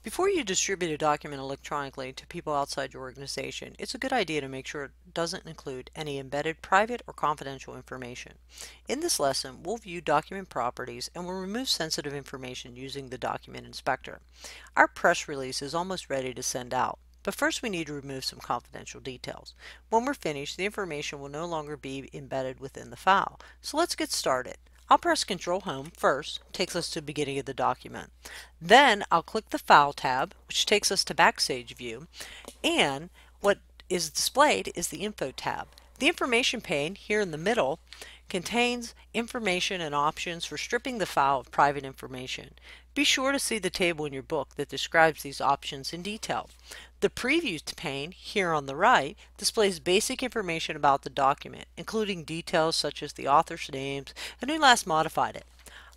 Before you distribute a document electronically to people outside your organization, it's a good idea to make sure it doesn't include any embedded private or confidential information. In this lesson, we'll view document properties and we'll remove sensitive information using the Document Inspector. Our press release is almost ready to send out, but first we need to remove some confidential details. When we're finished, the information will no longer be embedded within the file. So let's get started. I'll press Control Home first, takes us to the beginning of the document. Then I'll click the File tab, which takes us to Backstage View, and what is displayed is the Info tab. The information pane here in the middle contains information and options for stripping the file of private information. Be sure to see the table in your book that describes these options in detail. The Preview pane here on the right displays basic information about the document, including details such as the author's names and who last modified it.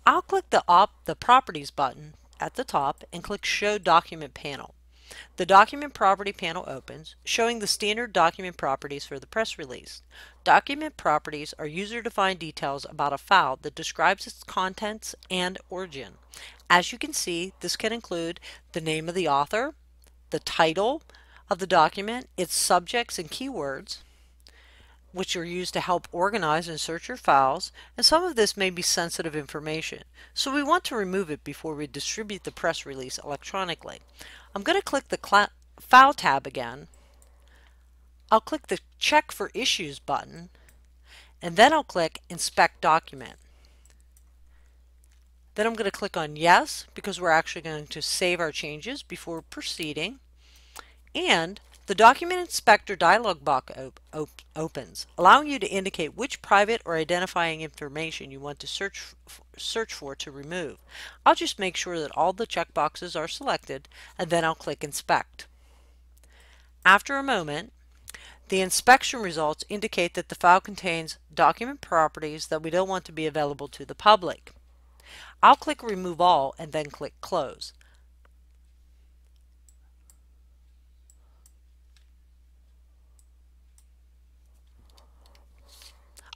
I'll click the Properties button at the top and click Show Document Panel. The Document Property panel opens, showing the standard document properties for the press release. Document properties are user-defined details about a file that describes its contents and origin. As you can see, this can include the name of the author, the title of the document, its subjects and keywords, which are used to help organize and search your files, and some of this may be sensitive information, so we want to remove it before we distribute the press release electronically. I'm going to click the File tab again. I'll click the Check for Issues button, and then I'll click Inspect Document. Then I'm going to click on Yes, because we're actually going to save our changes before proceeding, and the Document Inspector dialog box opens, allowing you to indicate which private or identifying information you want to search for to remove. I'll just make sure that all the checkboxes are selected, and then I'll click Inspect. After a moment, the inspection results indicate that the file contains document properties that we don't want to be available to the public. I'll click Remove All and then click Close.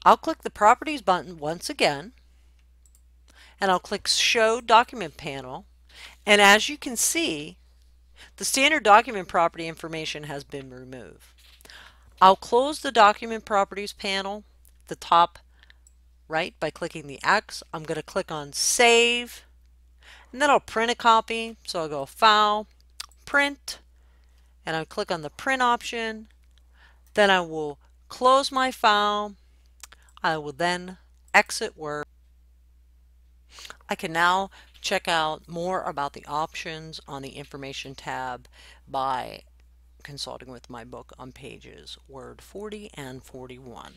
I'll click the Properties button once again, and I'll click Show Document Panel, and as you can see, the standard document property information has been removed. I'll close the Document Properties panel, the top right, by clicking the X. I'm going to click on Save, and then I'll print a copy, so I'll go File, Print, and I'll click on the Print option. Then I will close my file. I will then exit Word. I can now check out more about the options on the Information tab by consulting with my book on pages Word 40 and 41.